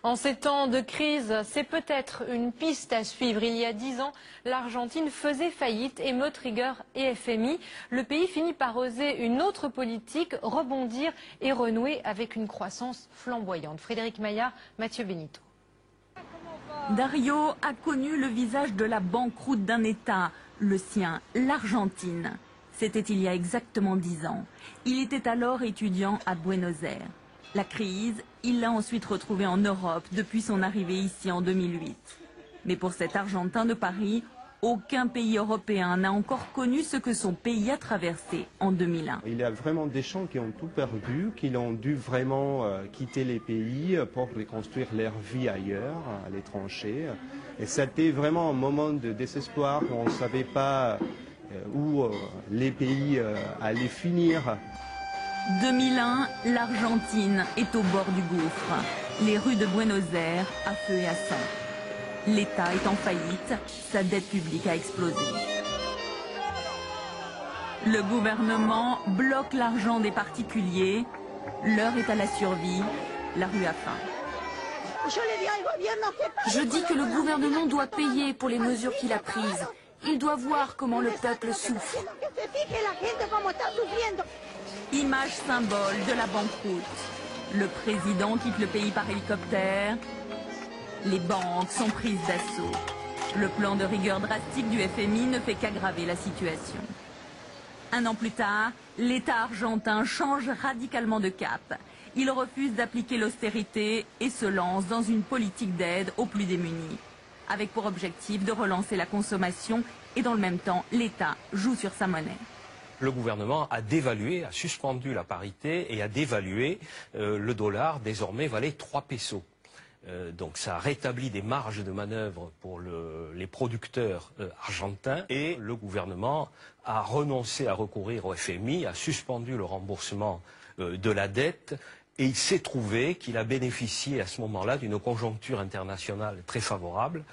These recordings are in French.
En ces temps de crise, c'est peut-être une piste à suivre. Il y a 10 ans, l'Argentine faisait faillite, émeutes, rigueur et FMI. Le pays finit par oser une autre politique, rebondir et renouer avec une croissance flamboyante. Frédéric Maillard, Mathieu Benito. Dario a connu le visage de la banqueroute d'un État, le sien, l'Argentine. C'était il y a exactement 10 ans. Il était alors étudiant à Buenos Aires. La crise, il l'a ensuite retrouvée en Europe depuis son arrivée ici en 2008. Mais pour cet Argentin de Paris, aucun pays européen n'a encore connu ce que son pays a traversé en 2001. Il y a vraiment des gens qui ont tout perdu, qui ont dû vraiment quitter les pays pour reconstruire leur vie ailleurs, à l'étranger. Et c'était vraiment un moment de désespoir où on ne savait pas où les pays allaient finir. 2001, l'Argentine est au bord du gouffre. Les rues de Buenos Aires à feu et à sang. L'État est en faillite, sa dette publique a explosé. Le gouvernement bloque l'argent des particuliers. L'heure est à la survie, la rue a faim. Je dis que le gouvernement doit payer pour les mesures qu'il a prises. Il doit voir comment le peuple souffre. Image symbole de la banqueroute. Le président quitte le pays par hélicoptère. Les banques sont prises d'assaut. Le plan de rigueur drastique du FMI ne fait qu'aggraver la situation. Un an plus tard, l'État argentin change radicalement de cap. Il refuse d'appliquer l'austérité et se lance dans une politique d'aide aux plus démunis, avec pour objectif de relancer la consommation et dans le même temps, l'État joue sur sa monnaie. Le gouvernement a dévalué, a suspendu la parité et a dévalué le dollar, désormais valait 3 pesos. Donc ça a rétabli des marges de manœuvre pour les producteurs argentins et le gouvernement a renoncé à recourir au FMI, a suspendu le remboursement de la dette et il s'est trouvé qu'il a bénéficié à ce moment-là d'une conjoncture internationale très favorable.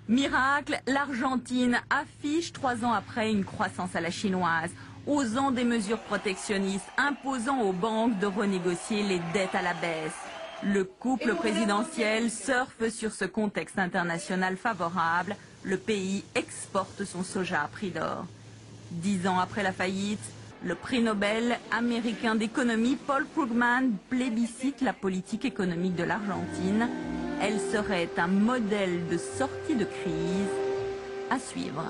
Miracle, l'Argentine affiche 3 ans après une croissance à la chinoise, osant des mesures protectionnistes, imposant aux banques de renégocier les dettes à la baisse. Le couple présidentiel surfe sur ce contexte international favorable. Le pays exporte son soja à prix d'or. 10 ans après la faillite, le prix Nobel américain d'économie Paul Krugman plébiscite la politique économique de l'Argentine. Elle serait un modèle de sortie de crise à suivre.